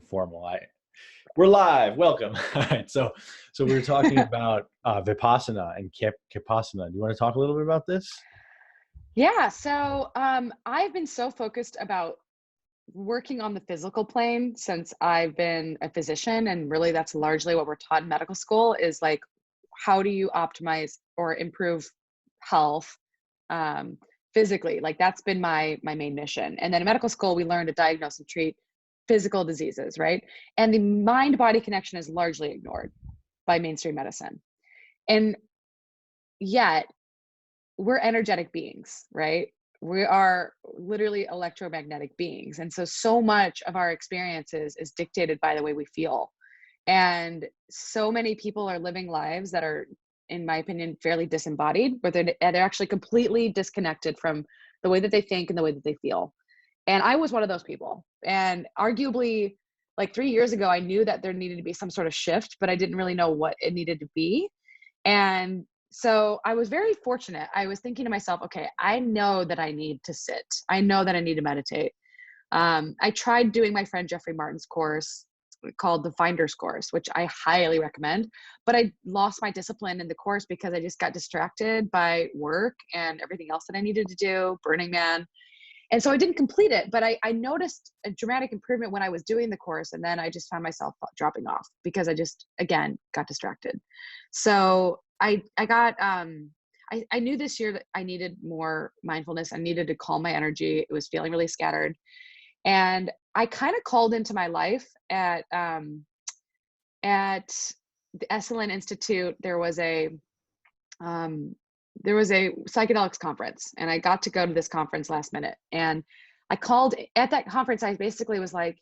Formal. We're live. Welcome. All right. So we were talking about Vipassana and Kipassana. Do you want to talk a little bit about this? Yeah, so I've been so focused about working on the physical plane since I've been a physician, and really that's largely what we're taught in medical school is like, how do you optimize or improve health um, physically? Like that's been my main mission. And then in medical school, we learn to diagnose and treat physical diseases, right? And the mind-body connection is largely ignored by mainstream medicine. And yet we're energetic beings, right? We are literally electromagnetic beings. And so much of our experiences is dictated by the way we feel. And so many people are living lives that are, in my opinion, fairly disembodied, where they're actually completely disconnected from the way that they think and the way that they feel. And I was one of those people. And arguably, like 3 years ago, I knew that there needed to be some sort of shift, but I didn't really know what it needed to be. And so I was very fortunate. I was thinking to myself, okay, I know that I need to sit. I know that I need to meditate. I tried doing my friend Jeffrey Martin's course called the Finder's Course, which I highly recommend, but I lost my discipline in the course because I just got distracted by work and everything else that I needed to do, Burning Man. And so I didn't complete it, but I noticed a dramatic improvement when I was doing the course. And then I just found myself dropping off because I just, again, got distracted. So I knew this year that I needed more mindfulness. I needed to calm my energy. It was feeling really scattered. And I kind of called into my life at the Esalen Institute. There was a psychedelics conference, and I got to go to this conference last minute. And I called at that conference. I basically was like,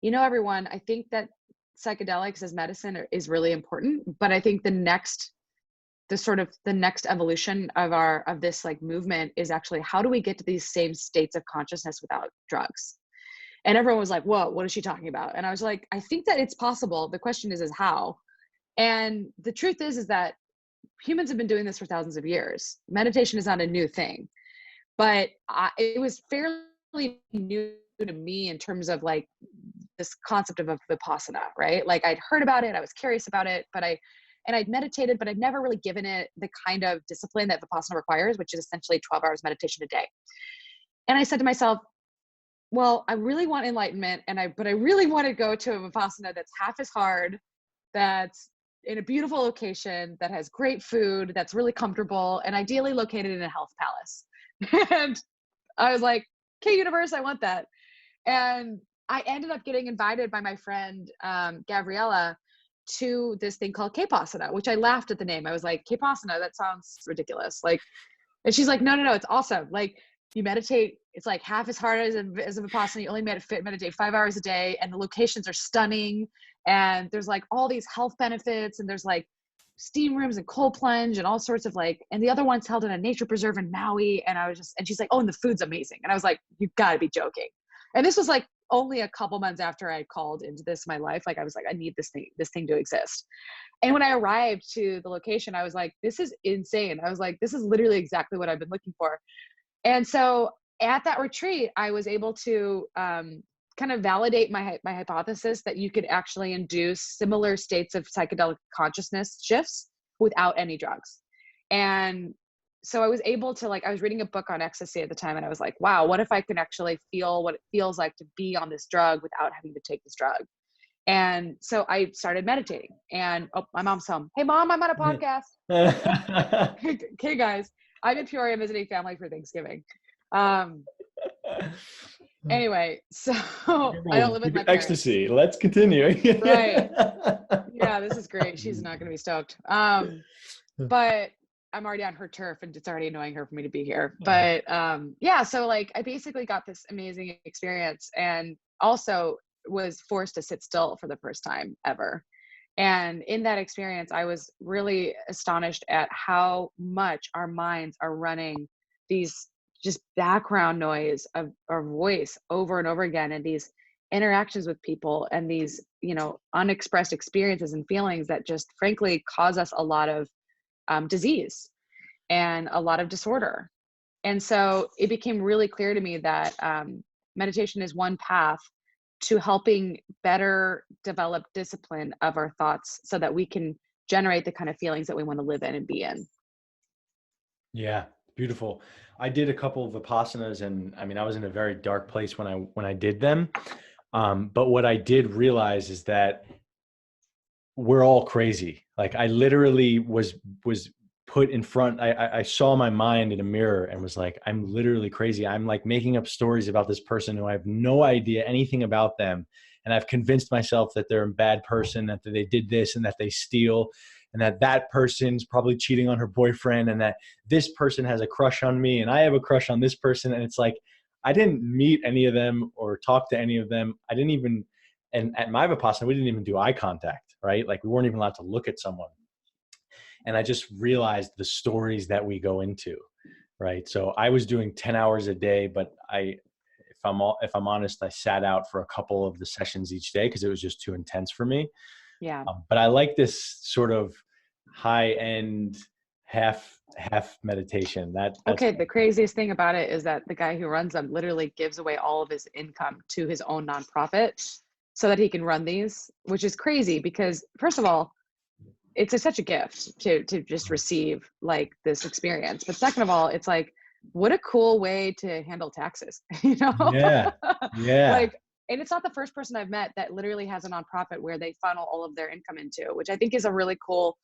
everyone, I think that psychedelics as medicine is really important, but I think the next evolution of this like movement is actually, how do we get to these same states of consciousness without drugs? And everyone was like, whoa, what is she talking about? And I was like, I think that it's possible. The question is how. And the truth is that humans have been doing this for thousands of years. Meditation is not a new thing, but it was fairly new to me in terms of like this concept of a Vipassana, right? Like I'd heard about it, I was curious about it, I'd meditated, but I'd never really given it the kind of discipline that Vipassana requires, which is essentially 12 hours meditation a day. And I said to myself, well, I really want enlightenment, but I really want to go to a Vipassana that's half as hard, that's in a beautiful location, that has great food, that's really comfortable, and ideally located in a health palace. And I was like, okay, universe, I want that. And I ended up getting invited by my friend, Gabriella, to this thing called Kipassana, which I laughed at the name. I was like, Kipassana, that sounds ridiculous. Like, and she's like, no, it's awesome. Like, you meditate, it's like half as hard as a Vipassana. You only meditate 5 hours a day, and the locations are stunning. And there's like all these health benefits, and there's like steam rooms and cold plunge and all sorts of like, and the other one's held in a nature preserve in Maui. And and she's like, oh, and the food's amazing. And I was like, you gotta be joking. And this was like only a couple months after I called into my life. Like I was like, I need this thing to exist. And when I arrived to the location, I was like, this is insane. I was like, this is literally exactly what I've been looking for. And so at that retreat, I was able to kind of validate my hypothesis that you could actually induce similar states of psychedelic consciousness shifts without any drugs. And so I was able to, like, I was reading a book on ecstasy at the time, and I was like, wow, what if I can actually feel what it feels like to be on this drug without having to take this drug? And so I started meditating, and oh, my mom's home. Hey mom, I'm on a podcast. Hey guys, I'm in Peoria visiting family for Thanksgiving. Anyway, so I don't live with my parents. Ecstasy. Let's continue. Right. Yeah, this is great. She's not going to be stoked. But I'm already on her turf, and it's already annoying her for me to be here. But yeah, so like I basically got this amazing experience, and also was forced to sit still for the first time ever. And in that experience, I was really astonished at how much our minds are running these just background noise of our voice over and over again, and these interactions with people, and these, unexpressed experiences and feelings that just frankly cause us a lot of disease and a lot of disorder. And so it became really clear to me that meditation is one path to helping better develop discipline of our thoughts so that we can generate the kind of feelings that we want to live in and be in. Yeah, beautiful. I did a couple of Vipassanas, and I mean, I was in a very dark place when I did them. But what I did realize is that we're all crazy. Like I literally was put in front. I saw my mind in a mirror and was like, I'm literally crazy. I'm like making up stories about this person who I have no idea anything about them. And I've convinced myself that they're a bad person, that they did this and that they steal, and that that person's probably cheating on her boyfriend, and that this person has a crush on me and I have a crush on this person. And it's like, I didn't meet any of them or talk to any of them. I didn't even, and at my Vipassana, we didn't even do eye contact, right? Like we weren't even allowed to look at someone. And I just realized the stories that we go into, right? So I was doing 10 hours a day, but if I'm honest, I sat out for a couple of the sessions each day because it was just too intense for me. Yeah. But I like this sort of high end half meditation. That's Okay, the craziest thing about it is that the guy who runs them literally gives away all of his income to his own nonprofit so that he can run these, which is crazy because first of all, it's such a gift to just receive like this experience. But second of all, it's like, what a cool way to handle taxes, you know? yeah, yeah, Like, and it's not the first person I've met that literally has a nonprofit where they funnel all of their income into, which I think is a really cool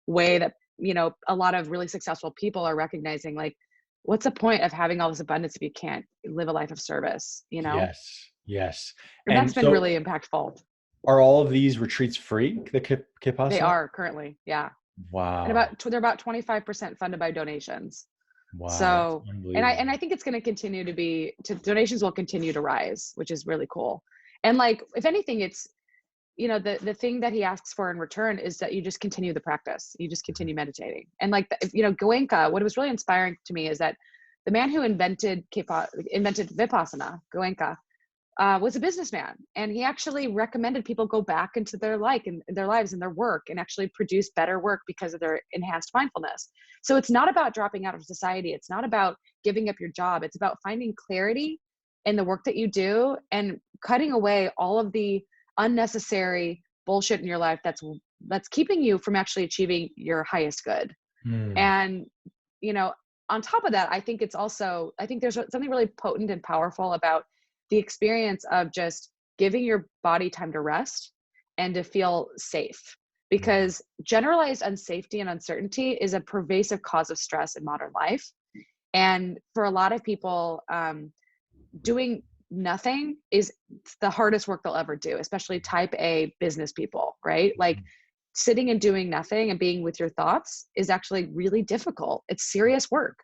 way that, you know, a lot of really successful people are recognizing like, what's the point of having all this abundance if you can't live a life of service, you know? yes, yes. And that's And been so, really impactful. are all of these retreats free? The They Vipassana? are currently, yeah. And Wow, they're about 25% funded by donations. wow, that's So, and I unbelievable. think it's going to continue to be, donations will continue to rise, which is really cool. And like, if anything, it's, you know, the thing that he asks for in return is that you just continue the practice. You just continue meditating. And like, you know, Goenka, what was really inspiring to me is that the man who invented Vipassana, Goenka, was a businessman, and he actually recommended people go back into their their lives and their work and actually produce better work because of their enhanced mindfulness. So it's not about dropping out of society. It's not about giving up your job. It's about finding clarity in the work that you do and cutting away all of the unnecessary bullshit in your life that's keeping you from actually achieving your highest good. Hmm. And, you know, on top of that, I think there's something really potent and powerful about the experience of just giving your body time to rest and to feel safe. Hmm. Because generalized unsafety and uncertainty is a pervasive cause of stress in modern life. And for a lot of people, doing nothing is the hardest work they'll ever do, especially type A business people, right? Like sitting and doing nothing and being with your thoughts is actually really difficult. It's serious work.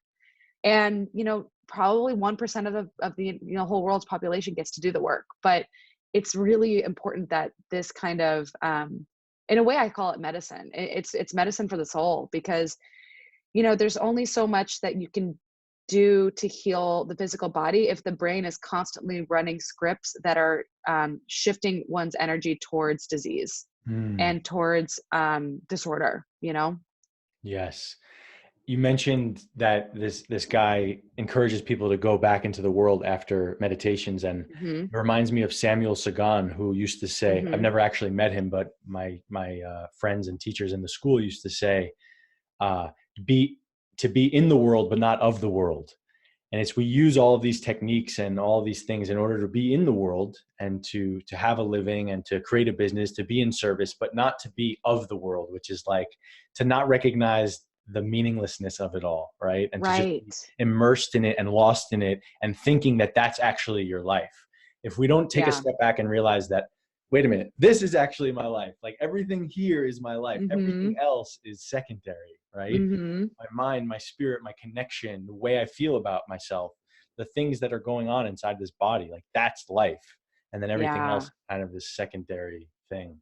And, you know, probably 1% of the, you know, whole world's population gets to do the work, but it's really important that this kind of, in a way I call it medicine. It's medicine for the soul because, you know, there's only so much that you can do to heal the physical body if the brain is constantly running scripts that are shifting one's energy towards disease Hmm. and towards disorder, you know? Yes. You mentioned that this guy encourages people to go back into the world after meditations, and Hmm. it reminds me of Samuel Sagan, who used to say, I've Hmm. never actually met him, but my friends and teachers in the school used to say, uh, be to be in the world but not of the world. And it's, we use all of these techniques and all these things in order to be in the world and to have a living and to create a business, to be in service, but not to be of the world, which is like to not recognize the meaninglessness of it all, right? And to just be Right. immersed in it and lost in it and thinking that that's actually your life. If we don't take a Yeah. step back and realize that, wait a minute, this is actually my life. Like everything here is my life. Everything Hmm. else is secondary, right? Hmm. My mind, my spirit, my connection, the way I feel about myself, the things that are going on inside this body, like that's life. And then everything else Yeah. is kind of this secondary thing.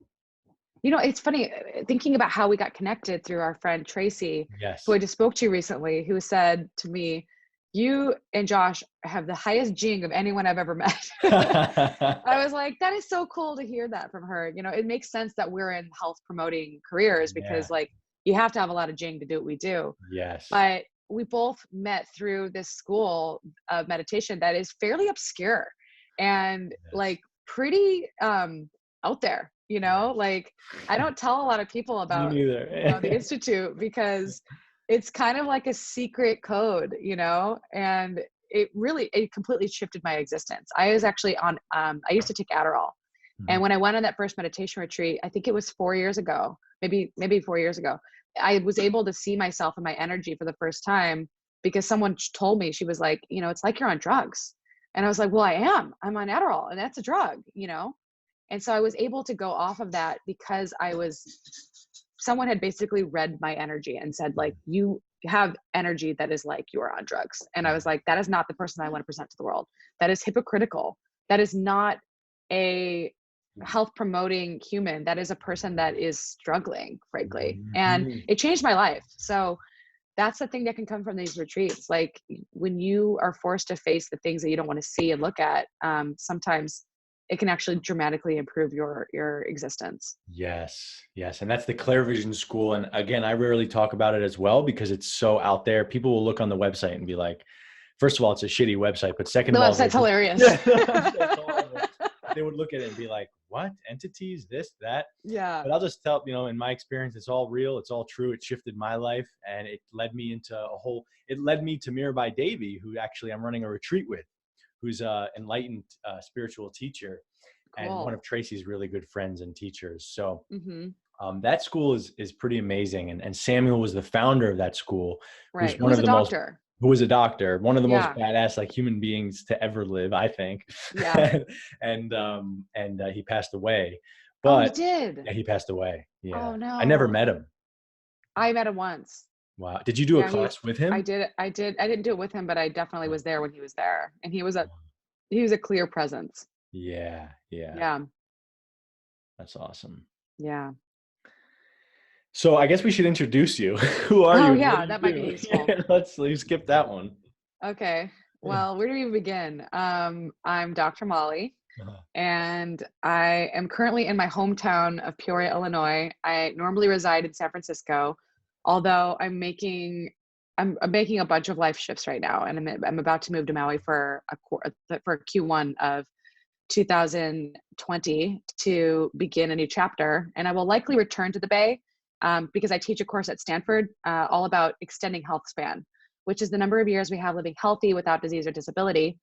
You know, it's funny thinking about how we got connected through our friend Tracy, who I Yes. just spoke to recently, who said to me, "You and Josh have the highest jing of anyone I've ever met." I was like, that is so cool to hear that from her. You know, it makes sense that we're in health promoting careers because, Yeah. like, you have to have a lot of jing to do what we do. Yes. But we both met through this school of meditation that is fairly obscure. And Yes. like, pretty out there, Yeah. like I don't tell a lot of people Me about, the neither. Institute because it's kind of like a secret code, and it completely shifted my existence. I was actually on, I used to take Adderall. And Mhm. when I went on that first meditation retreat, I think it was 4 years ago, maybe 4 years ago, I was able to see myself and my energy for the first time because someone told me, she was like, it's like you're on drugs. And I was like, well, I'm on Adderall and that's a drug. And so I was able to go off of that because someone had basically read my energy and said, like, you have energy that is like you're on drugs. And I was like, that is not the person I want to present to the world. That is hypocritical. That is not a health promoting human. That is a person that is struggling, frankly. And Mhm. it changed my life. So that's the thing that can come from these retreats. Like when you are forced to face the things that you don't want to see and look at, sometimes it can actually dramatically improve your existence. Yes, yes. And that's the Claire Vision School. And again, I rarely talk about it as well because it's so out there. People will look on the website and be like, first of all, it's a shitty website, but second The of all, website's hilarious. yeah, the website's horrible. They would look at it and be like, what? Entities, this, that. Yeah. But I'll just tell, in my experience, it's all real. It's all true. It shifted my life and it led me into it led me to Mirabai Devi, who actually I'm running a retreat with, who's a enlightened spiritual teacher and one Cool. of Tracy's really good friends and teachers. So Hmm. that school is pretty amazing. And Samuel was the founder of that school, who's Right. one Who's of a the most, doctor? who was a doctor, one of the most Yeah. badass like human beings to ever live, I think. Yeah. And he passed away, Oh, he but did. yeah, he passed away. Yeah. Oh I never no. met him. I met him once. Wow. Did you do a Yeah, class with I him? did. I didn't do it with him, but I definitely was there when he was there. And he was a clear presence. Yeah. Yeah. Yeah. That's awesome. Yeah. So I guess we should introduce you. Who are Oh you and what yeah, do you that might be do? useful. Let's skip that one. Okay. Well, where do we begin? I'm Dr. Molly, and I am currently in my hometown of Peoria, Illinois. I normally reside in San Francisco, although I'm making a bunch of life shifts right now, and I'm about to move to Maui for Q1 of 2020 to begin a new chapter, and I will likely return to the Bay because I teach a course at Stanford all about extending health span, which is the number of years we have living healthy without disease or disability,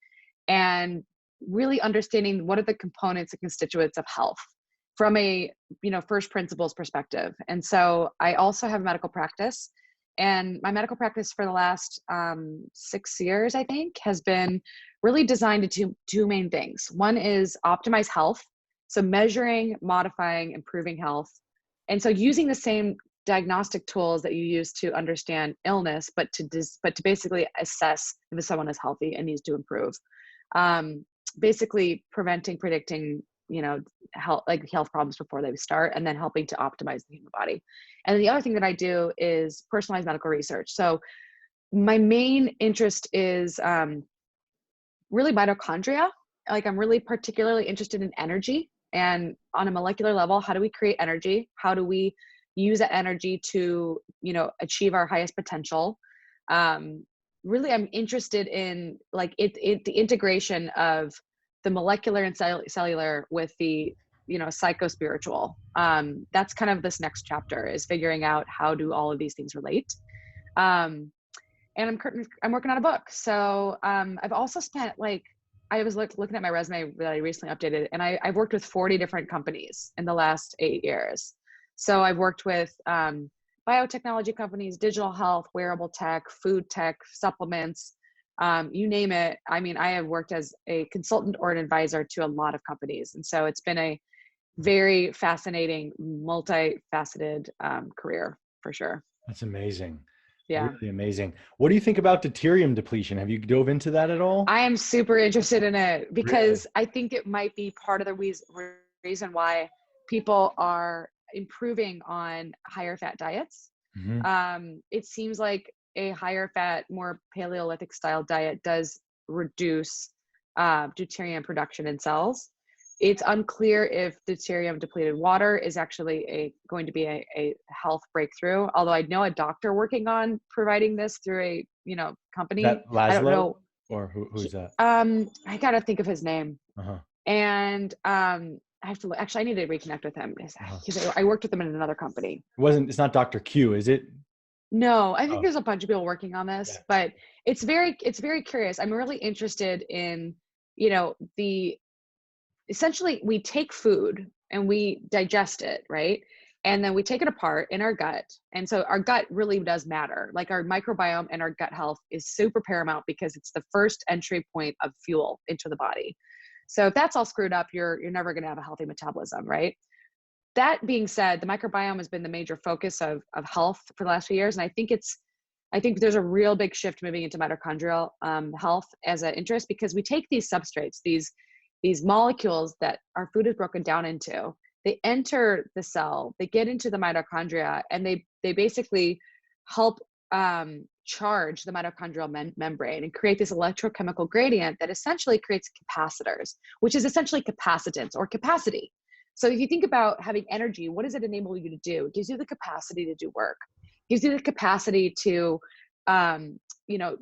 and really understanding what are the components and constituents of health from a first principles perspective. And so I also have a medical practice, and my medical practice for the last 6 years, I think, has been really designed to do two main things. One is optimize health, so measuring, modifying, improving health. And so using the same diagnostic tools that you use to understand illness, but to basically assess if someone is healthy and needs to improve. Um, Basically preventing, predicting, health problems before they start, and then helping to optimize the human body. And the other thing that I do is personalized medical research. So my main interest is really mitochondria. Like I'm really particularly interested in energy, and on a molecular level, how do we create energy? How do we use that energy to, achieve our highest potential? Really, I'm interested in like the integration of the molecular and cellular with the, psycho-spiritual. That's kind of this next chapter, is figuring out how do all of these things relate. Um, and I'm working on a book. So I've also spent I was looking at my resume that I recently updated, and I've worked with 40 different companies in the last 8 years. So I've worked with biotechnology companies, digital health, wearable tech, food tech, supplements, you name it. I mean, I have worked as a consultant or an advisor to a lot of companies. And so it's been a very fascinating, multifaceted career for sure. That's amazing. Yeah. Really amazing. What do you think about deuterium depletion? Have you dove into that at all? I am super interested in it Really? because I think it might be part of the reason why people are improving on higher fat diets. Hmm. It seems like a higher fat, more Paleolithic style diet does reduce deuterium production in cells. It's unclear if deuterium depleted water is actually going to be a health breakthrough. Although I know a doctor working on providing this through a Is company. that I don't Laszlo know. or who's that? I gotta think of his name. Uh-huh. And I have to actually, I need to reconnect with him Uh-huh. because I worked with him in another company. It's not Dr. Q, is it? No, I think Oh, there's a bunch of people working on yeah. this, but it's very curious. I'm really interested in, you know, the essentially we take food and we digest it, right? And then we take it apart in our gut. And so our gut really does matter. Like our microbiome and our gut health is super paramount because it's the first entry point of fuel into the body. So if that's all screwed up, you're never going to have a healthy metabolism, right? That being said, the microbiome has been the major focus of health for the last few years. And I think there's a real big shift moving into mitochondrial health as an interest because we take these substrates, these molecules that our food is broken down into, they enter the cell, they get into the mitochondria, and they basically help charge the mitochondrial membrane and create this electrochemical gradient that essentially creates capacitors, which is essentially capacitance or capacity. So if you think about having energy, what does it enable you to do? It gives you the capacity to do work, it gives you the capacity to um, you know,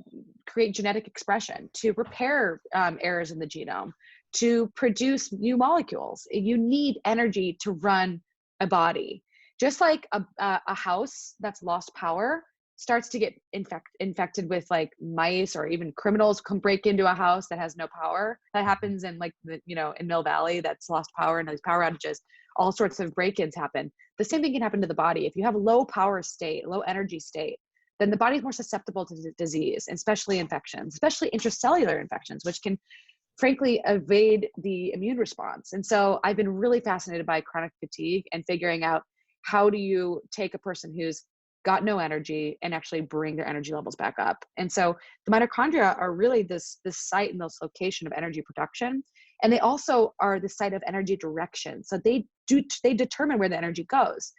create genetic expression, to repair errors in the genome, to produce new molecules. You need energy to run a body. Just like a house that's lost power starts to get infected with like mice, or even criminals come break into a house that has no power. That happens in like in Mill Valley, that's lost power and these power outages. All sorts of break-ins happen. The same thing can happen to the body. If you have a low power state, low energy state, then the body is more susceptible to disease, especially infections, especially intracellular infections, which can frankly evade the immune response. And so I've been really fascinated by chronic fatigue and figuring out how do you take a person who's got no energy and actually bring their energy levels back up. And so the mitochondria are really this site and this location of energy production. And they also are the site of energy direction. So they determine where the energy goes.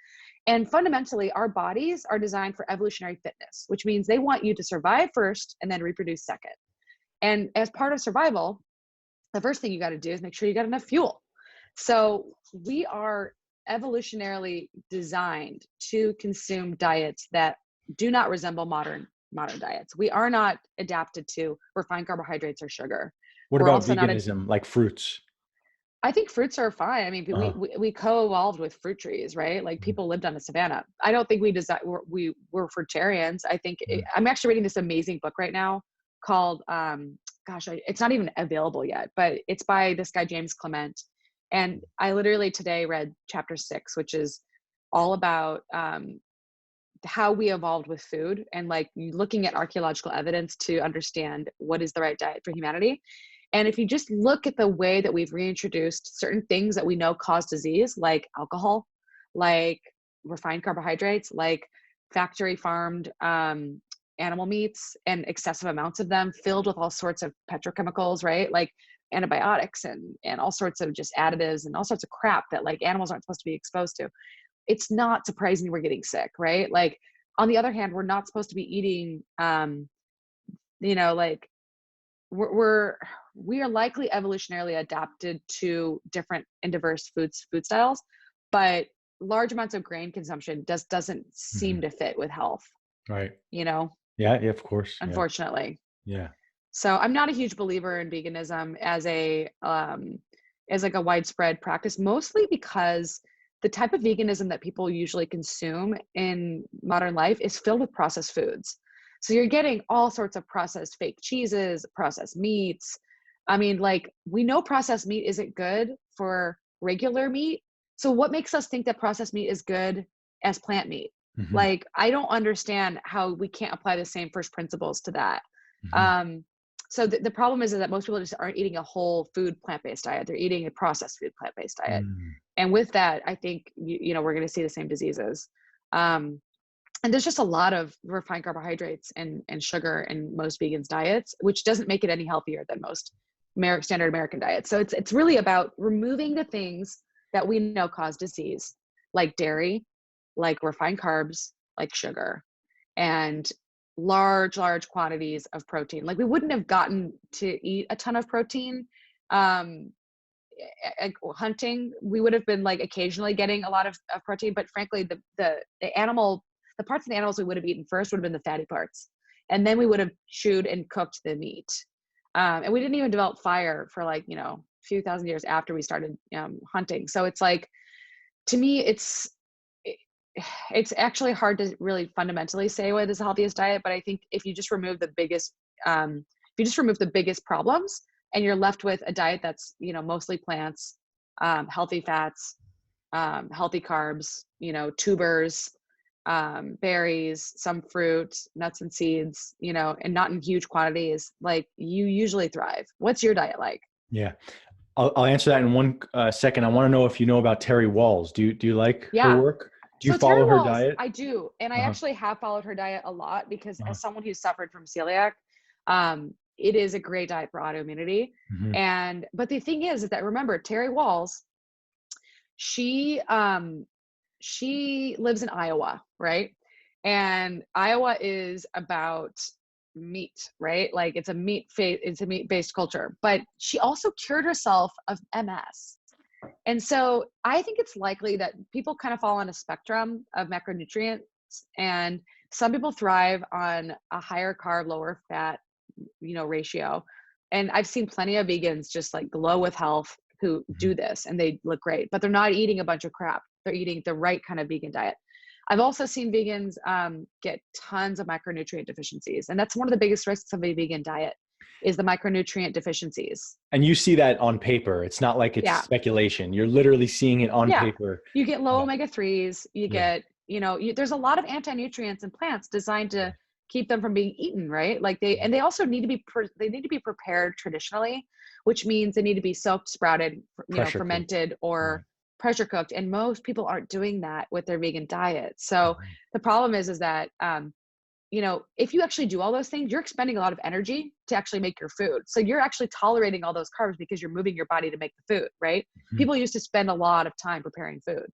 And fundamentally, our bodies are designed for evolutionary fitness, which means they want you to survive first and then reproduce second. And as part of survival, the first thing you got to do is make sure you got enough fuel. So we are evolutionarily designed to consume diets that do not resemble modern diets. We are not adapted to refined carbohydrates or sugar. What We're about also not. veganism, like fruits? I think fruits are fine. I mean, Uh-huh. we co-evolved with fruit trees, right? Like Mhm. people lived on the savannah. I don't think we were fruitarians. I think Mhm. I'm actually reading this amazing book right now called it's not even available yet, but it's by this guy James Clement, and I literally today read chapter 6, which is all about how we evolved with food and like looking at archaeological evidence to understand what is the right diet for humanity. And if you just look at the way that we've reintroduced certain things that we know cause disease, like alcohol, like refined carbohydrates, like factory farmed animal meats and excessive amounts of them filled with all sorts of petrochemicals, right? Like antibiotics and all sorts of just additives and all sorts of crap that like animals aren't supposed to be exposed to. It's not surprising we're getting sick, right? Like on the other hand, we're not supposed to be eating like we're we are likely evolutionarily adapted to different and diverse food styles, but large amounts of grain consumption doesn't seem Mhm. to fit with health, Right. you know, Yeah, yeah, of course. Yeah. unfortunately. Yeah. So I'm not a huge believer in veganism as like a widespread practice, mostly because the type of veganism that people usually consume in modern life is filled with processed foods. So you're getting all sorts of processed fake cheeses, processed meats. I mean, like we know processed meat isn't good for regular meat. So what makes us think that processed meat is good as plant meat? Mhm. Like I don't understand how we can't apply the same first principles to that. Mhm. Um, so the problem is that most people just aren't eating a whole food plant-based diet. They're eating a processed food plant-based diet. Mm. And with that, I think, we're going to see the same diseases. Um, and there's just a lot of refined carbohydrates and sugar in most vegans diets, which doesn't make it any healthier than most standard American diets. So it's really about removing the things that we know cause disease, like dairy, like refined carbs, like sugar, and large quantities of protein. Like we wouldn't have gotten to eat a ton of protein um hunting. We would have been like occasionally getting a lot of protein, but frankly the parts of the animals we would have eaten first would have been the fatty parts, and then we would have chewed and cooked the meat. And we didn't even develop fire for like few thousand years after we started hunting. So it's like, to me, it- it's actually hard to really fundamentally say what is the healthiest diet. But I think if you just remove the biggest, problems, and you're left with a diet that's, mostly plants, healthy fats, healthy carbs, tubers, berries, some fruit, nuts and seeds, and not in huge quantities, like, you usually thrive. What's your diet like? Yeah. I'll answer that in one second. I want to know if you know about Terry Walls. Do you like her Yeah. work? Do you So Terry follow her Walls, diet? I do. And I Uh-huh. actually have followed her diet a lot because Uh-huh. as someone who's suffered from celiac, it is a great diet for autoimmunity. Hmm. But the thing is that, remember, Terry Walls, she, she lives in Iowa, right? And Iowa is about meat, right? Like, it's a meat-based culture. But she also cured herself of MS. And so I think it's likely that people kind of fall on a spectrum of macronutrients, and some people thrive on a higher carb, lower fat, ratio. And I've seen plenty of vegans just like glow with health who Hmm. do this and they look great, but they're not eating a bunch of crap. They're eating the right kind of vegan diet. I've also seen vegans get tons of micronutrient deficiencies. And that's one of the biggest risks of a vegan diet, is the micronutrient deficiencies. And you see that on paper. It's not like it's Yeah. speculation. You're literally seeing it on Yeah. paper. You get low Yeah. omega-3s, you Yeah. get, there's a lot of anti-nutrients in plants designed Yeah. to keep them from being eaten, right? Like, they also need to be, they need to be prepared traditionally, which means they need to be soaked, sprouted, Pressure cooked. fermented, Yeah. or pressure cooked. And most people aren't doing that with their vegan diet. So Mhm. the problem is that, if you actually do all those things, you're expending a lot of energy to actually make your food. So you're actually tolerating all those carbs because you're moving your body to make the food, right? Mhm. People used to spend a lot of time preparing food.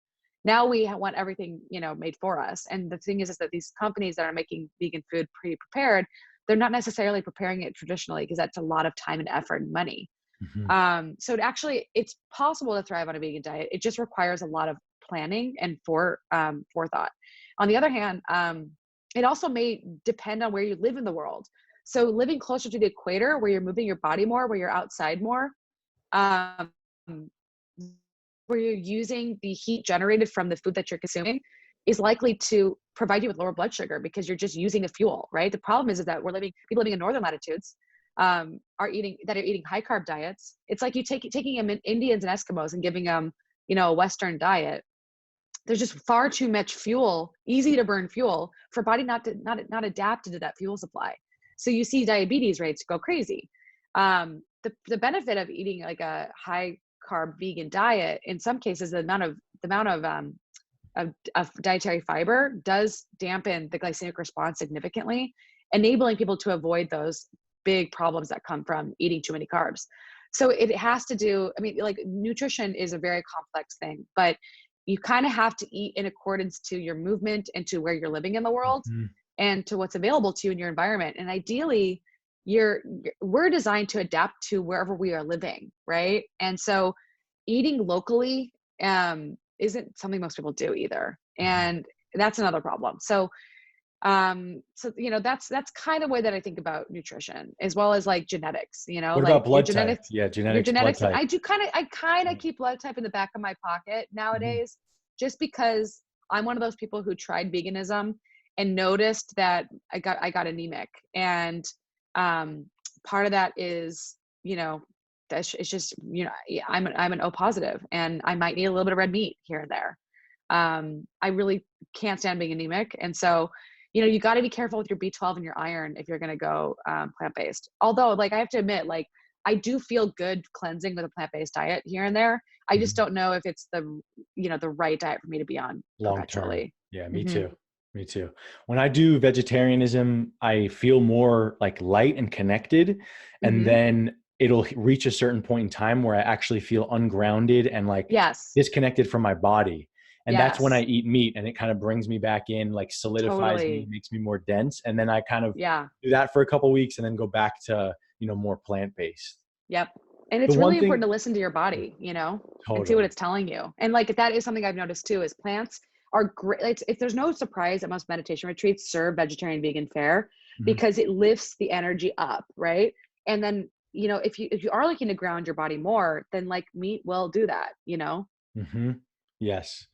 Now we want everything, made for us. And the thing is that these companies that are making vegan food pre-prepared, they're not necessarily preparing it traditionally, because that's a lot of time and effort and money. Mhm. So it's possible to thrive on a vegan diet. It just requires a lot of planning and forethought. On the other hand, it also may depend on where you live in the world. So living closer to the equator, where you're moving your body more, where you're outside more, um, where you're using the heat generated from the food that you're consuming, is likely to provide you with lower blood sugar, because you're just using the fuel, right? The problem is that people living in northern latitudes are eating high carb diets. It's like taking them Indians and Eskimos and giving them, a Western diet. There's just far too much fuel, easy to burn fuel, for body not adapted to that fuel supply. So you see diabetes rates go crazy. The benefit of eating like a high carb vegan diet, in some cases, the amount of dietary fiber does dampen the glycemic response significantly, enabling people to avoid those big problems that come from eating too many carbs. So it has to do, I mean, like, nutrition is a very complex thing, but you kind of have to eat in accordance to your movement and to where you're living in the world, Mhm. and to what's available to you in your environment. And ideally, we're designed to adapt to wherever we are living, right? And so eating locally isn't something most people do either, Mhm. and that's another problem. That's kind of the way that I think about nutrition, as well as like genetics. What Like about blood type? Yeah, genetics, blood type. I kind of Yeah. keep blood type in the back of my pocket Mhm. nowadays, just because I'm one of those people who tried veganism and noticed that I got anemic. And um part of that is, it's just, yeah, I'm an O positive, and I might need a little bit of red meat here and there. I really can't stand being anemic. And so, you got to be careful with your B12 and your iron if you're going to go plant-based. Although, like, I have to admit, like, I do feel good cleansing with a plant-based diet here and there. I just Mhm. don't know if it's the right diet for me to be on Long term. perpetually. Yeah, me Hmm. too. Me too. When I do vegetarianism, I feel more like light and connected. And Hmm. then it'll reach a certain point in time where I actually feel ungrounded and like Yes. disconnected from my body. And that's when I Yes. eat meat, and it kind of brings me back in, like solidifies me, Totally. makes me more dense. And then I kind of Yeah. do that for a couple weeks and then go back to, more plant-based. Yep. And The it's one really important thing, to listen to your yeah, body, and see what totally. it's telling you. And like, that is something I've noticed too, is plants are great. It's there's no surprise that most meditation retreats serve vegetarian vegan fare, Mhm. because it lifts the energy up, right? And then if you are looking to ground your body more, then like meat will do that. Hmm. Yes.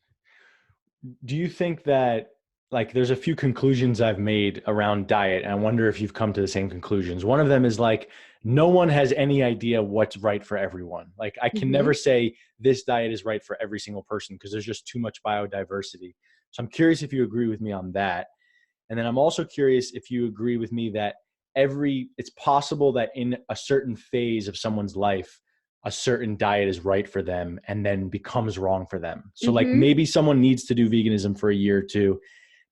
Do you think that, like, there's a few conclusions I've made around diet, and I wonder if you've come to the same conclusions. One of them is like, no one has any idea what's right for everyone. Like, I can Hmm. never say this diet is right for every single person because there's just too much biodiversity. So I'm curious if you agree with me on that. And then I'm also curious if you agree with me that it's possible that in a certain phase of someone's life, a certain diet is right for them and then becomes wrong for them. So like Hmm. maybe someone needs to do veganism for a year or two.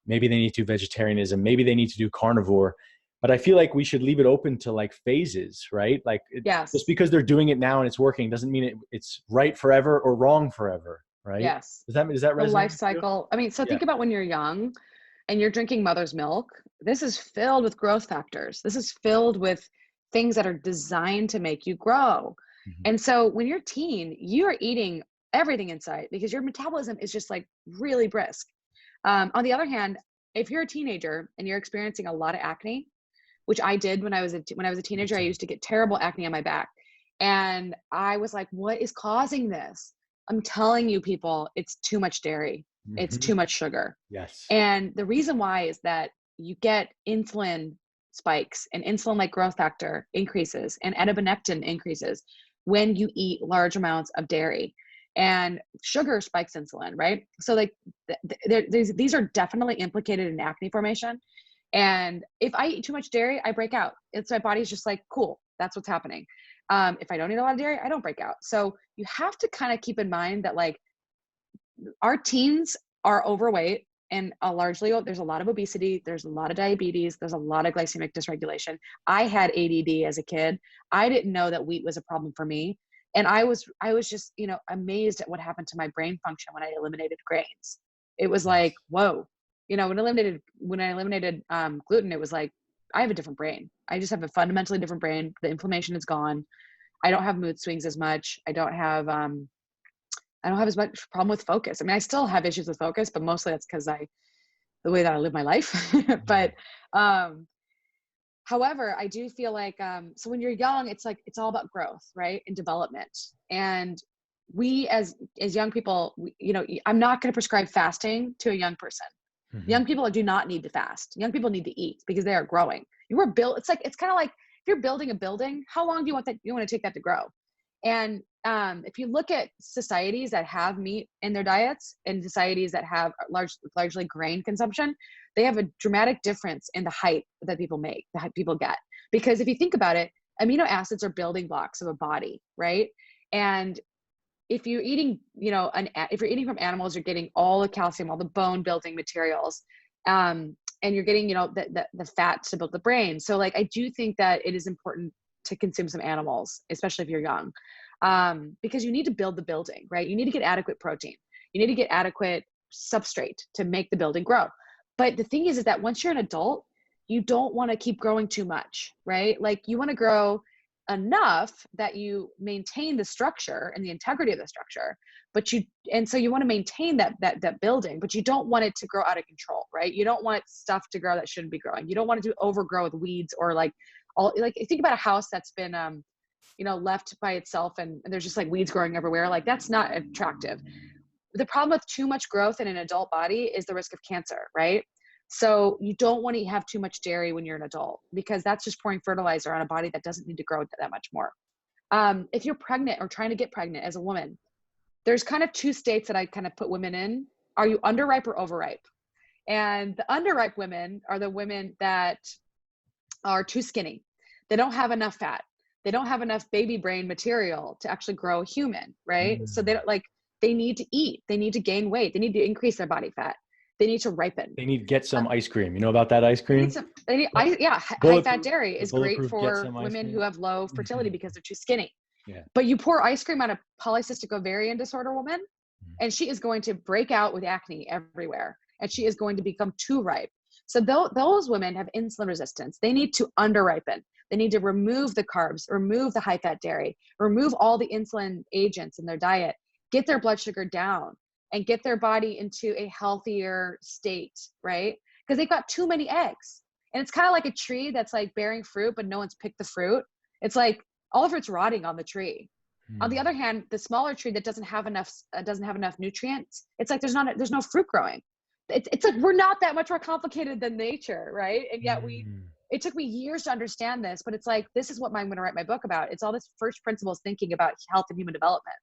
Maybe they need to do vegetarianism. Maybe they need to do carnivore. But I feel like we should leave it open to like phases, right? Like just Yes. because they're doing it now and it's working doesn't mean it's right forever or wrong forever, right? Yes. Does that The resonate life with you? cycle. I mean, so Yeah. think about when you're young and you're drinking mother's milk. This is filled with growth factors. This is filled with things that are designed to make you grow. Mhm. And so when you're teen, you are eating everything inside because your metabolism is just like really brisk. On the other hand, if you're a teenager and you're experiencing a lot of acne, which I did when I was a Me teenager, I too. used to get terrible acne on my back, and I was like, "What is causing this?" I'm telling you, people, it's too much dairy. It's Hmm. too much sugar. Yes. And the reason why is that you get insulin spikes and insulin like growth factor increases and adiponectin increases when you eat large amounts of dairy. And sugar spikes insulin, right? So like these are definitely implicated in acne formation. And if I eat too much dairy, I break out. It's my body's just like, cool, that's what's happening. If I don't eat a lot of dairy, I don't break out. So you have to kind of keep in mind that like our teens are overweight and largely there's a lot of obesity, there's a lot of diabetes, there's a lot of glycemic dysregulation. I had ADD as a kid. I didn't know that wheat was a problem for me, and I was just amazed at what happened to my brain function when I eliminated grains. It was like, Yes. whoa. When I eliminated gluten, it was like I have a different brain. I just have a fundamentally different brain. The inflammation is gone. I don't have mood swings as much. I don't have as much problem with focus. I mean, I still have issues with focus, but mostly that's because the way that I live my life. Yeah. But um, however, I do feel like so when you're young, it's like it's all about growth, right, and development. And we as young people, I'm not going to prescribe fasting to a young person. Hmm. Young people do not need to fast. Young people need to eat because they are growing. You were built. It's kind of like if you're building a building. How long do you want that? You want to take that to grow? And if you look at societies that have meat in their diets and societies that have largely grain consumption, they have a dramatic difference in the height that people make, the height people get. Because if you think about it, amino acids are building blocks of a body, right? And if you're eating, if you're eating from animals, you're getting all the calcium, all the bone building materials, and you're getting, the fat to build the brain. So like, I do think that it is important to consume some animals, especially if you're young, because you need to build the building, right? You need to get adequate protein. You need to get adequate substrate to make the building grow. But the thing is that once you're an adult, you don't want to keep growing too much, right? Like you want to grow enough that you maintain the structure and the integrity of the structure, and so you want to maintain that building, but you don't want it to grow out of control, right? You don't want stuff to grow that shouldn't be growing. You don't want it to overgrow with weeds or like all like think about a house that's been left by itself and there's just like weeds growing everywhere. Like that's not attractive. The problem with too much growth in an adult body is the risk of cancer, right? So you don't want to have too much dairy when you're an adult because that's just pouring fertilizer on a body that doesn't need to grow that much more. If you're pregnant or trying to get pregnant as a woman, there's kind of two states that I kind of put women in. Are you underripe or overripe? And the underripe women are the women that are too skinny. They don't have enough fat. They don't have enough baby brain material to actually grow a human, right? So they Mm. don't like they need to eat. They need to gain weight. They need to increase their body fat. They need to ripen. They need get Uh, some ice cream. You know about that ice they need cream? some. They need, Bu- yeah, high fat Bulletproof. dairy The is great bulletproof get for some ice women who cream. have low fertility because they're too skinny. Yeah. But you pour ice cream on a polycystic ovarian disorder woman, and she is going to break out with acne everywhere, and she is going to become too ripe. So those women have insulin resistance. They need to underripen. They need to remove the carbs, remove the high fat dairy, remove all the insulin agents in their diet, get their blood sugar down, and get their body into a healthier state, right? Because they've got too many eggs. And it's kind of like a tree that's like bearing fruit, but no one's picked the fruit. It's like all of it's rotting on the tree. On the Hmm. other hand, the smaller tree that doesn't have enough nutrients, it's like there's no fruit growing. It's like we're not that much more complicated than nature, right? And yet Hmm. it took me years to understand this, but it's like this is what I'm going to write my book about. It's all this first principles thinking about health and human development.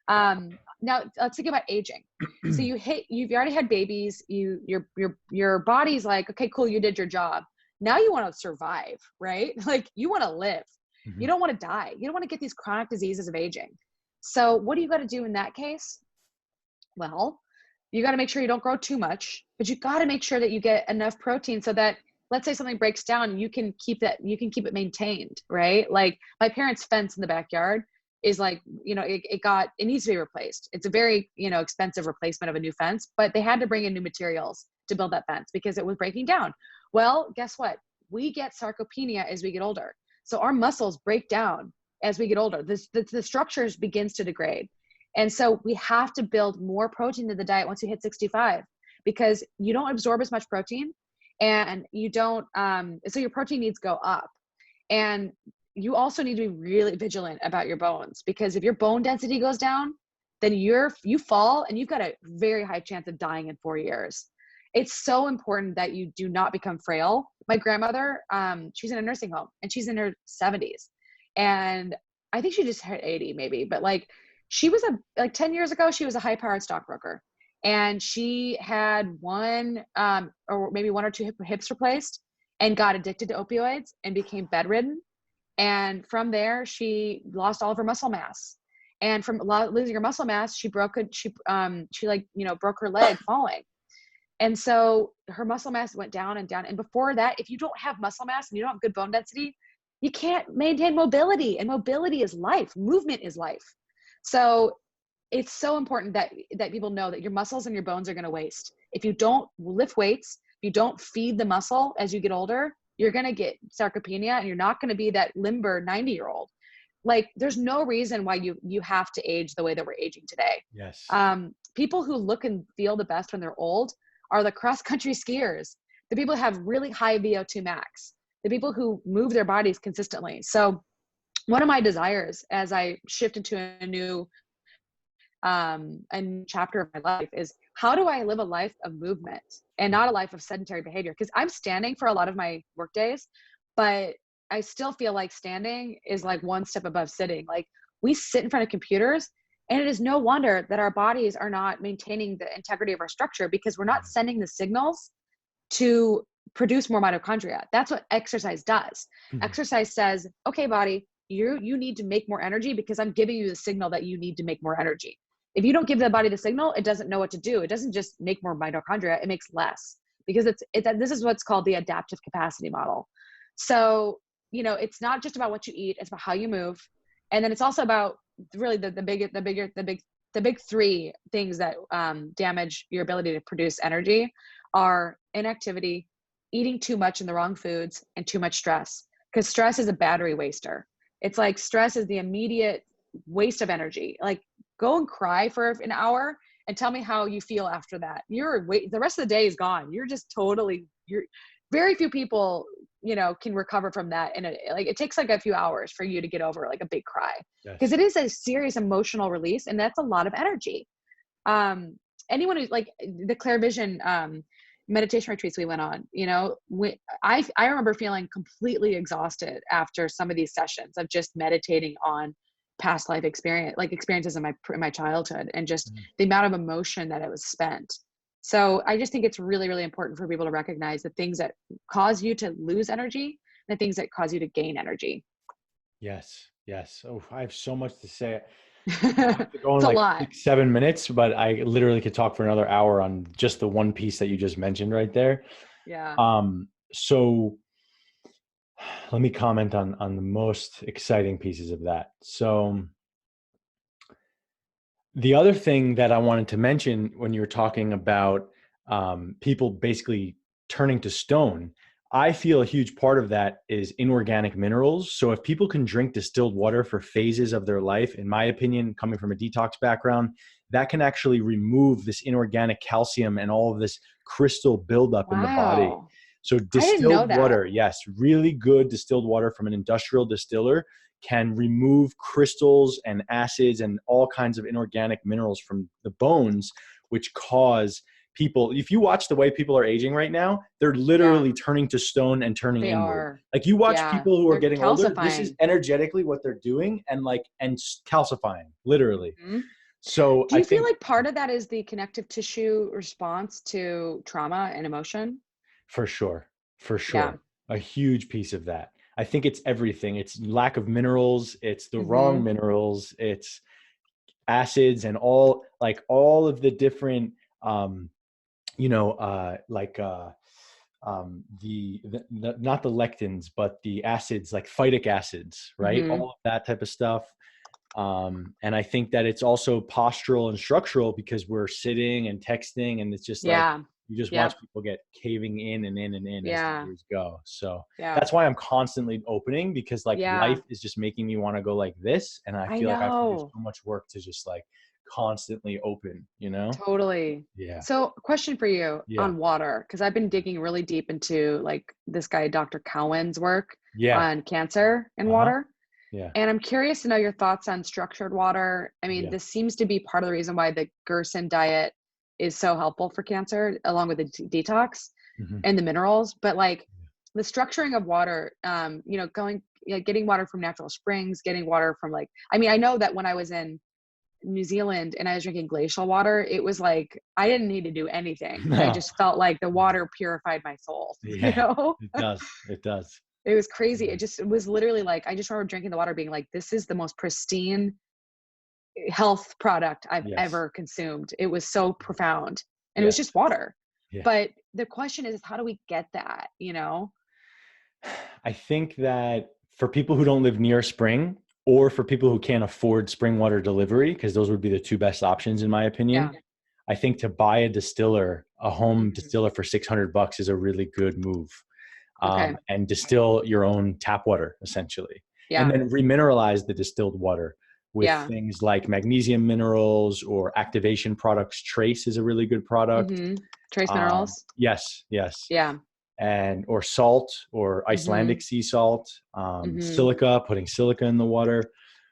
Now let's think about aging. So you've already had babies. Your body's like, okay, cool, you did your job. Now you want to survive, right? Like you want to live. You Mhm. don't want to die. You don't want to get these chronic diseases of aging. So what do you got to do in that case? Well, you got to make sure you don't grow too much, but you got to make sure that you get enough protein so that let's say something breaks down, you can keep it maintained, right? Like my parents' fence in the backyard is like, it needs to be replaced. It's a very, expensive replacement of a new fence, but they had to bring in new materials to build that fence because it was breaking down. Well, guess what? We get sarcopenia as we get older. So our muscles break down as we get older. The structures begins to degrade. And so we have to build more protein in the diet once you hit 65 because you don't absorb as much protein and you don't, so your protein needs go up. And you also need to be really vigilant about your bones because if your bone density goes down, then you fall and you've got a very high chance of dying in 4 years. It's so important that you do not become frail. My grandmother, she's in a nursing home and she's in her 70s. And I think she just hit 80 maybe, but like she was like 10 years ago, she was a high powered stockbroker and she had or maybe one or two hips replaced and got addicted to opioids and became bedridden. And from there, she lost all of her muscle mass. And from losing her muscle mass, she broke her leg falling. And so her muscle mass went down and down. And before that, if you don't have muscle mass and you don't have good bone density, you can't maintain mobility. And mobility is life. Movement is life. So it's so important that people know that your muscles and your bones are going to waste. If you don't lift weights, if you don't feed the muscle as you get older, you're going to get sarcopenia and you're not going to be that limber 90-year-old. Like there's no reason why you have to age the way that we're aging today. Yes. People who look and feel the best when they're old are the cross country skiers, the people who have really high VO2 max, the people who move their bodies consistently. So one of my desires as I shift into a new chapter of my life is how do I live a life of movement and not a life of sedentary behavior? Because I'm standing for a lot of my work days, but I still feel like standing is like one step above sitting. Like we sit in front of computers and it is no wonder that our bodies are not maintaining the integrity of our structure because we're not sending the signals to produce more mitochondria. That's what exercise does. Mhm. Exercise says, okay, body, you need to make more energy because I'm giving you the signal that you need to make more energy. If you don't give the body the signal, it doesn't know what to do. It doesn't just make more mitochondria, it makes less because this is what's called the adaptive capacity model. So, it's not just about what you eat, it's about how you move. And then it's also about really the big three things that damage your ability to produce energy are inactivity, eating too much in the wrong foods, and too much stress. Because stress is a battery waster. It's like stress is the immediate waste of energy. Like go and cry for an hour and tell me how you feel after that. The rest of the day is gone. You're very few people, can recover from that. And it takes like a few hours for you to get over like a big cry because Yes. it is a serious emotional release. And that's a lot of energy. Anyone who's like the Claire Vision, meditation retreats we went on, I remember feeling completely exhausted after some of these sessions of just meditating on past life experiences in my childhood and just Mhm. the amount of emotion that it was spent. So I just think it's really, really important for people to recognize the things that cause you to lose energy and the things that cause you to gain energy. Yes. Yes. Oh, I have so much to say. I have to go in It's a like lot. 6, 7 minutes, but I literally could talk for another hour on just the one piece that you just mentioned right there. Yeah. So let me comment on the most exciting pieces of that. So the other thing that I wanted to mention when you were talking about people basically turning to stone, I feel a huge part of that is inorganic minerals. So if people can drink distilled water for phases of their life, in my opinion, coming from a detox background, that can actually remove this inorganic calcium and all of this crystal buildup in the body. Wow. So I didn't know distilled that. water, yes, really good distilled water from an industrial distiller can remove crystals and acids and all kinds of inorganic minerals from the bones, which cause people, if you watch the way people are aging right now, they're Yeah, literally turning to stone and turning they inward. are. Like you watch Yeah, people who are they're getting older, this is calcifying. energetically what they're doing, and calcifying, literally. Mhm. So Do I you feel think like part of that is the connective tissue response to trauma and emotion? for sure, for Yeah. sure, a huge piece of that. I think it's everything. It's lack of minerals, it's the wrong Mhm. minerals, it's acids and all of the different um you know like the not the lectins but the acids like phytic acids, right? Mhm. All of that type of stuff. And I think that it's also postural and structural because we're sitting and texting, and it's just like Yeah. you just watch Yep. people get caving in and in and in as the Yeah. years go. So Yeah. that's why I'm constantly opening, because like Yeah. life is just making me want to go like this. And I I feel like I have to do know. so much work to just like constantly open, you know? Totally. Yeah. So, question for you Yeah. on water, because I've been digging really deep into like this guy, Dr. Cowan's work Yeah. on cancer and Uh-huh. water. Yeah. And I'm curious to know your thoughts on structured water. I mean, Yeah. this seems to be part of the reason why the Gerson diet is so helpful for cancer, along with the detox Hmm. and the minerals. But like the structuring of water, going, getting water from natural springs, getting water from like, I mean, I know that when I was in New Zealand and I was drinking glacial water, it was like I didn't need to do anything. I No. just felt like the water purified my soul, you Yeah. know? It does. It does. It was crazy. Yeah. It was literally like I just remember drinking the water being like, this is the most pristine health product I've Yes. ever consumed. It was so profound. And it was Yes. just water. Yeah. But the question is how do we get that, you know? I think that for people who don't live near spring, or for people who can't afford spring water delivery, because those would be the two best options in my opinion, Yeah. I think to buy a home Mhm. distiller for $600 is a really good move. Okay. And distill your own tap water essentially, and Yeah. then remineralize the distilled water with Yeah. things like magnesium minerals or activation products. Trace is a really good product. Mhm. Trace minerals. Yes, yes. Yeah. And or salt or Icelandic Mhm. sea salt, Mhm. silica, putting silica in the water.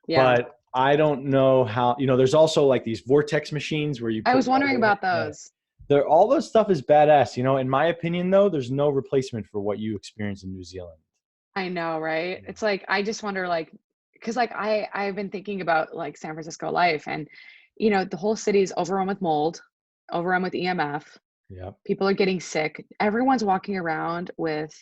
Yeah. But I don't know how, there's also like these vortex machines where you I put was wondering water. about Yeah. those. All those stuff is badass. In my opinion, though, there's no replacement for what you experience in New Zealand. I know, right? Yeah. It's like I just wonder like because like I've been thinking about like San Francisco life and the whole city is overrun with mold, overrun with EMF. Yep. People are getting sick. Everyone's walking around with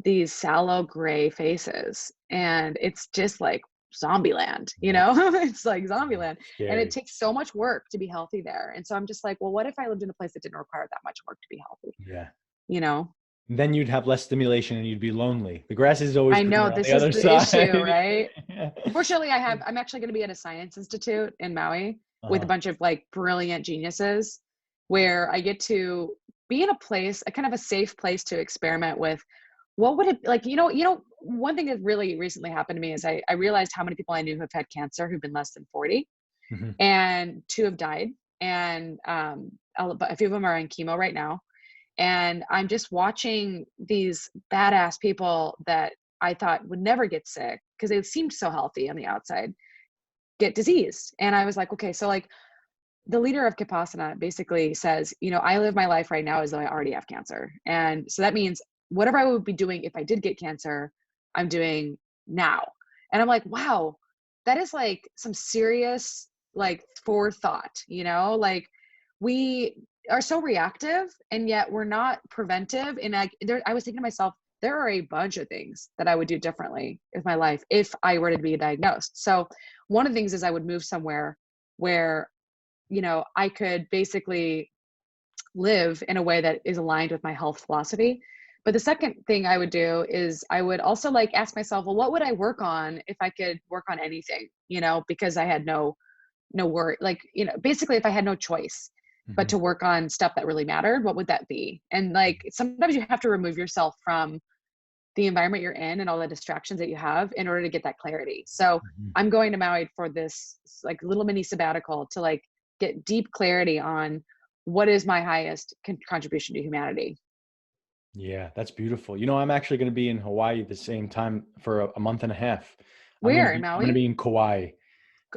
these sallow gray faces and it's just like zombie land, Yep. It's like zombie Yeah. land. And it Scary. takes so much work to be healthy there. And so I'm just like, well, what if I lived in a place that didn't require that much work to be healthy? Yeah. You know? Then you'd have less stimulation and you'd be lonely. The grass is always I know greener on the this is other the issue, side. right? Fortunately, I'm actually going to be at a science institute in Maui with a Uh-huh. bunch of like brilliant geniuses where I get to be in a place, a kind of a safe place to experiment with what would it like, one thing that really recently happened to me is I realized how many people I knew who have had cancer who've been less than 40 Mhm. and two have died. And a few of them are in chemo right now. And I'm just watching these badass people that I thought would never get sick because they seemed so healthy on the outside get diseased. And I was like, okay, so like the leader of Vipassana basically says, I live my life right now as though I already have cancer. And so that means whatever I would be doing if I did get cancer, I'm doing now. And I'm like, wow, that is like some serious like forethought, like we are so reactive and yet we're not preventive. And I was thinking to myself, there are a bunch of things that I would do differently with my life if I were to be diagnosed. So one of the things is I would move somewhere where I could basically live in a way that is aligned with my health philosophy. But the second thing I would do is I would also like ask myself, well, what would I work on if I could work on anything, because I had no worry, like, basically if I had no choice but Mhm. to work on stuff that really mattered, what would that be? And like sometimes you have to remove yourself from the environment you're in and all the distractions that you have in order to get that clarity. So Mhm. I'm going to Maui for this like little mini sabbatical to like get deep clarity on what is my highest contribution to humanity. Yeah, that's beautiful. I'm actually going to be in Hawaii the same time for a month and a half. Where in I'm gonna Maui? be in Kauai.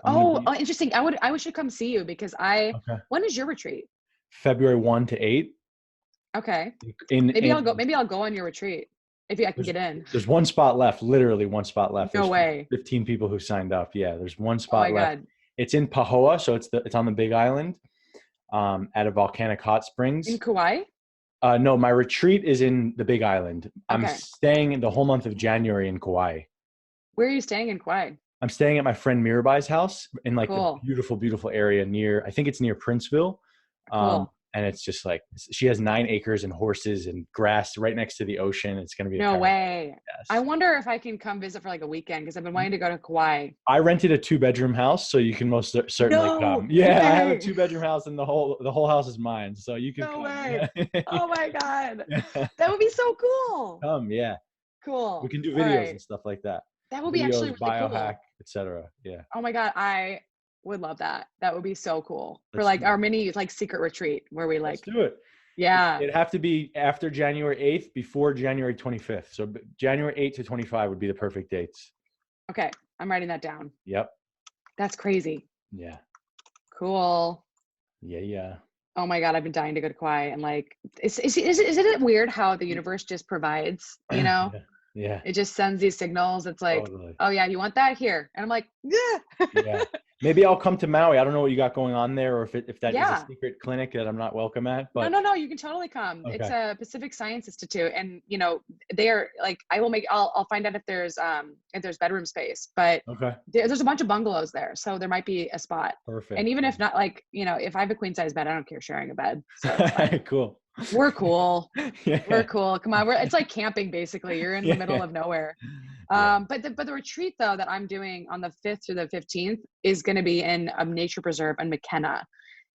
I'm gonna Oh, be oh, interesting. I should come see you because okay. when is your retreat? February 1 to 8. Okay. In Maybe I'll go on your retreat if I can there's get in. there's one spot left, literally one spot left. No There's way. 15 people who signed up. Yeah, there's one Oh spot my left. God. It's in Pahoa, so it's on the Big Island, at a volcanic hot In springs. Kauai? No, my retreat is in the Big Island. I'm Okay. staying in the whole month of January in Kauai. Where are you staying in Kauai? I'm staying at my friend Mirabai's house in like the Cool. beautiful, beautiful area near, I think it's near Princeville. Cool. And it's just like, she has 9 acres and horses and grass right next to the ocean. It's going to be a No paradise. way. I Yes. wonder if I can come visit for like a weekend because I've been wanting to go to Kauai. I rented a 2-bedroom house, so you can most certainly No come. Yeah, I have a way. 2-bedroom house and the whole house is mine. So you can No come. way. Yeah. Oh my God. Yeah. That would be so cool. Come. Yeah. We Cool. can do All videos right. and stuff like that. That would be actually Videos, really biohack, cool. etc. Yeah. Oh my God. I would love that. That would be so cool for Let's like do our it. mini like secret retreat where we Let's like, do it. yeah. It'd have to be after January 8th, before January 25th. So January 8th to 25 would be the perfect dates. Okay. I'm writing that down. Yep. That's crazy. Yeah. Cool. Yeah. Yeah. Oh my God. I've been dying to go to Kauai and like, isn't it weird how the universe just provides, you know? Yeah. Yeah. It just sends these signals. It's like, Totally. oh yeah, you want that here? And I'm like, yeah. Yeah. Maybe I'll come to Maui. I don't know what you got going on there, or if that is a Yeah. secret clinic that I'm not welcome at, No, but no, no, you can totally come. It's okay. a Pacific Science Institute. And you know, they're like, I'll find out if there's bedroom space, but Okay. there's a bunch of bungalows there. So there might be a spot. And Perfect. even if not, like, you know, if I have a queen size bed, I don't care sharing a bed. So it's fine. Cool. We're cool. We're Yeah. cool. Come on. It's like camping basically. You're in the middle Yeah. of nowhere. Yeah. But the retreat though that I'm doing on the 5th through the 15th is going to be in a nature preserve in McKenna,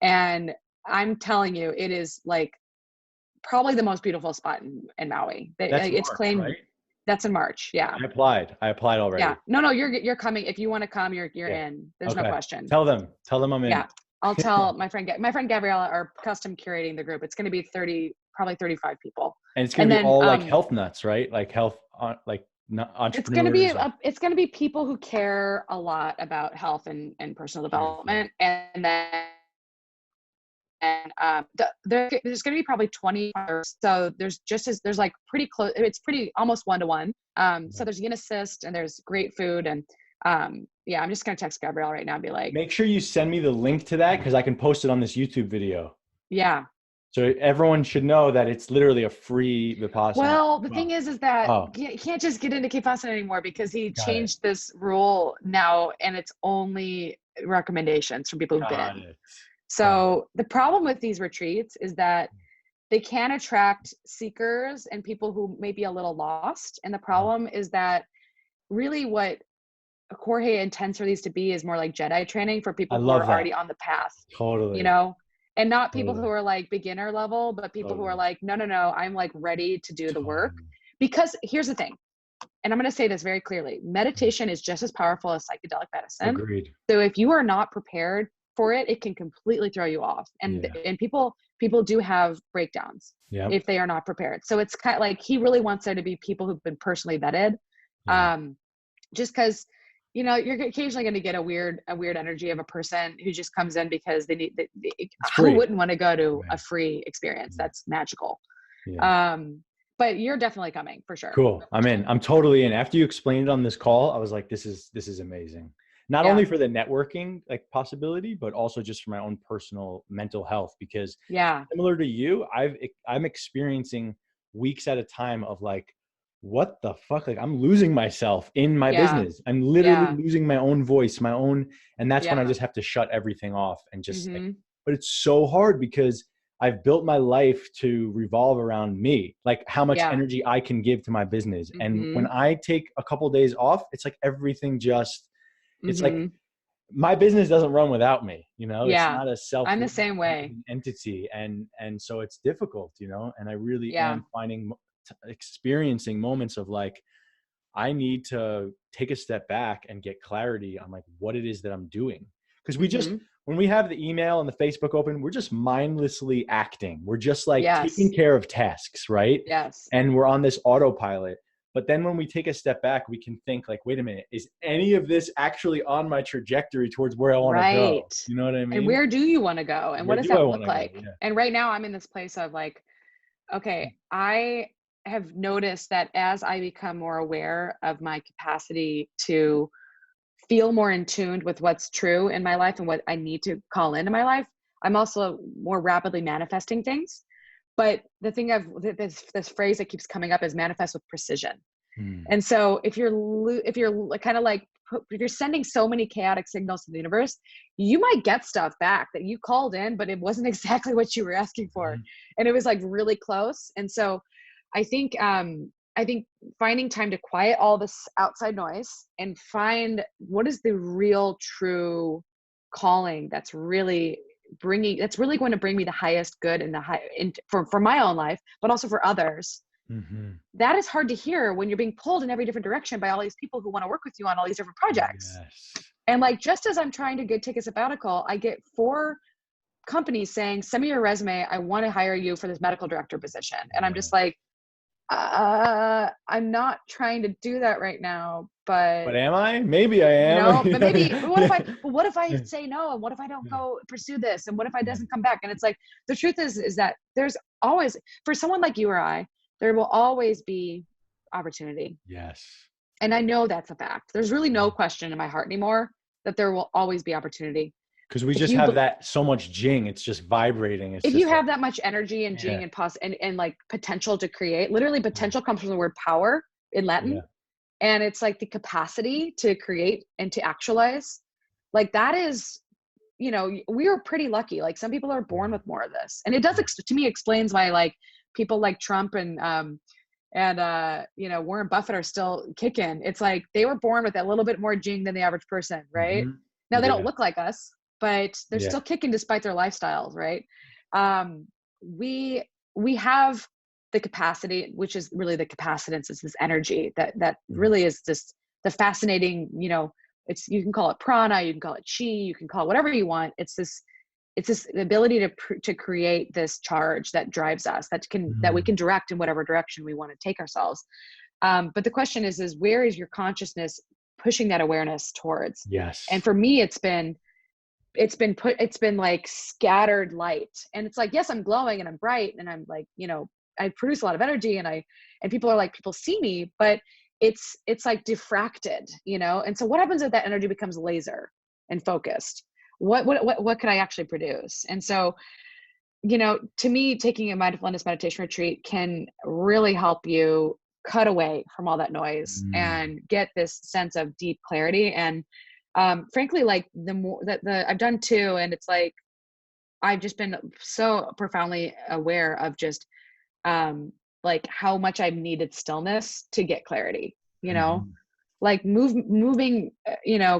and I'm telling you, it is like probably the most beautiful spot in Maui. That's It's March, claimed right? that's in March. Yeah, I applied already. yeah. No, no, you're coming. If you want to come, you're Yeah. in. There's no Okay. question. Tell them I'm in. Yeah, I'll tell my friend Gabriella are custom curating the group. It's going to be probably 35 people, And it's going and to be then all like health nuts, right? Like health, like entrepreneurs. it's going to be people who care a lot about health and personal Beautiful. development, and then there's going to be probably 20 others. So there's like pretty close, it's pretty almost 1-to-1. So there's yin assist and there's great food, and yeah, I'm just going to text Gabrielle right now and be like, Make sure you send me the link to that, because I can post it on this YouTube video. yeah. So everyone should know that it's literally a free Vipassana. Well, the thing is that Oh, you can't just get into Vipassana anymore because he got it. changed this rule now, and it's only recommendations from people who've Got been. it. So the problem with these retreats is that they can attract seekers and people who may be a little lost. And the problem is that really what Jorge intends for these to be is more like Jedi training for people I who love are that. already on the path, Totally. you know, and not people who Totally. are like beginner level, but people who are like, no, no, no, I'm like ready to do the work. Totally. Because here's the thing, and I'm going to say this very clearly, meditation is just as powerful as psychedelic medicine. Agreed. So if you are not prepared for it, it can completely throw you off. And people do have breakdowns if they are not prepared. So it's kind of like he really wants there to be people who've been personally vetted. Just because, you know, you're occasionally going to get a weird energy of a person who just comes in because they need. Who wouldn't want to go to a free experience? That's magical. But you're definitely coming for sure. Cool. I'm in. I'm totally in. After you explained it on this call, I was like, this is amazing. Not only for the networking like possibility, but also just for my own personal mental health, because similar to you, I'm experiencing weeks at a time of like, what the fuck? Like I'm losing myself in my business. I'm literally losing my own voice, and that's when I just have to shut everything off and just like, but it's so hard because I've built my life to revolve around me, like how much energy I can give to my business. And when I take a couple of days off, it's like everything just, it's like my business doesn't run without me, you know, it's not a I'm the same way entity. And so it's difficult, you know, and I really am experiencing moments of like, I need to take a step back and get clarity on like what it is that I'm doing. Because when we have the email and the Facebook open, we're just mindlessly acting. We're just like taking care of tasks, right? Yes. And we're on this autopilot. But then when we take a step back, we can think like, wait a minute, is any of this actually on my trajectory towards where I want to go? Right. You know what I And mean? where do you want to go? And what Where does do I that want look to go? like? And right now I'm in this place of like, okay, I have noticed that as I become more aware of my capacity to feel more in tune with what's true in my life and what I need to call into my life, I'm also more rapidly manifesting things. But the thing this phrase that keeps coming up is manifest with precision. Hmm. And so if you're kind of like, if you're sending so many chaotic signals to the universe, you might get stuff back that you called in, but it wasn't exactly what you were asking for. Mhm. And it was like really close. And so I think, I think finding time to quiet all this outside noise and find what is the real true calling that's really going to bring me the highest good and for my own life, but also for others. Mhm. That is hard to hear when you're being pulled in every different direction by all these people who want to work with you on all these different projects. Yes. And like, just as I'm trying to take a sabbatical, I get 4 companies saying, send me your resume. I want to hire you for this medical director position. And I'm just Yeah. like, I'm not trying to do that right now, but But am I? Maybe I am. but maybe, but what if I say no? And what if I don't go pursue this? And what if I Yeah. doesn't come back? And it's like, the truth is that there's always, for someone like you or I, there will always be opportunity. Yes. And I know that's a fact. There's really no question in my heart anymore that there will always be opportunity. Because we If just you have that so much jing. It's just vibrating. It's if just you like, have that much energy and yeah. jing and like potential to create, literally potential comes from the word power in Latin. Yeah. And it's like the capacity to create and to actualize. Like that is, we are pretty lucky. Like some people are born with more of this. And it does, to me, explains why like people like Trump and Warren Buffett are still kicking. It's like they were born with a little bit more jing than the average person, right? Mhm. Now they Yeah. don't look like us, but they're Yeah. still kicking despite their lifestyles, right? We have the capacity, which is really the capacitance, is this energy that really is this the fascinating, it's, you can call it prana, you can call it chi, you can call it whatever you want. It's this ability to create this charge that drives us, that we Mm. can direct in whatever direction we want to take ourselves. But the question is where is your consciousness pushing that awareness towards? And Yes. for me, it's been like scattered light. And it's like, yes, I'm glowing and I'm bright and I'm like, I produce a lot of energy and people are like, people see me, but it's like diffracted, And so what happens if that energy becomes laser and focused? What can I actually produce? And so, to me, taking a mindfulness meditation retreat can really help you cut away from all that noise Mm. and get this sense of deep clarity. And frankly, like the more that I've done 2, and it's like I've just been so profoundly aware of just like how much I've needed stillness to get clarity, Mhm. like moving,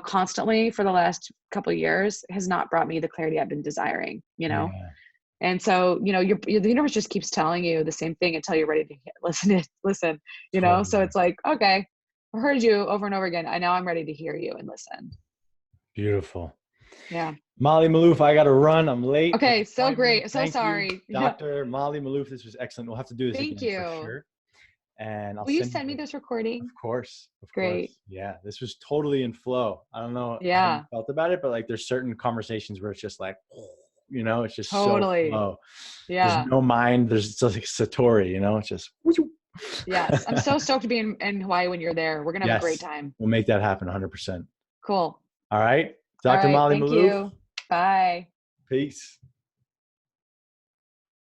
constantly for the last couple of years has not brought me the clarity I've been desiring, Yeah. and so, the universe just keeps telling you the same thing until you're ready to listen, so Totally. it's like, okay, I heard you over and over again. I'm ready to hear you and listen. Beautiful. Yeah. Molly Maloof, I got to run. I'm late for an Okay. So appointment. great. So Thank you, sorry. Yeah. Dr. Molly Maloof. This was excellent. We'll have to do this Thank again for you. sure. And I'll Will you send you send me the, this of recording? course, of Great. course. Yeah, this was totally in flow. I don't know how you Yeah, felt about it, but like there's certain conversations where it's just like, it's just so totally. flow. There's Yeah. no mind. There's just like Satori, it's just. Yes. I'm so stoked to be in Hawaii when you're there. We're going to have a great Yes, time. we'll make that happen 100%. Cool. All right. All Dr. right. Molly Thank Maloof, you. Bye. peace.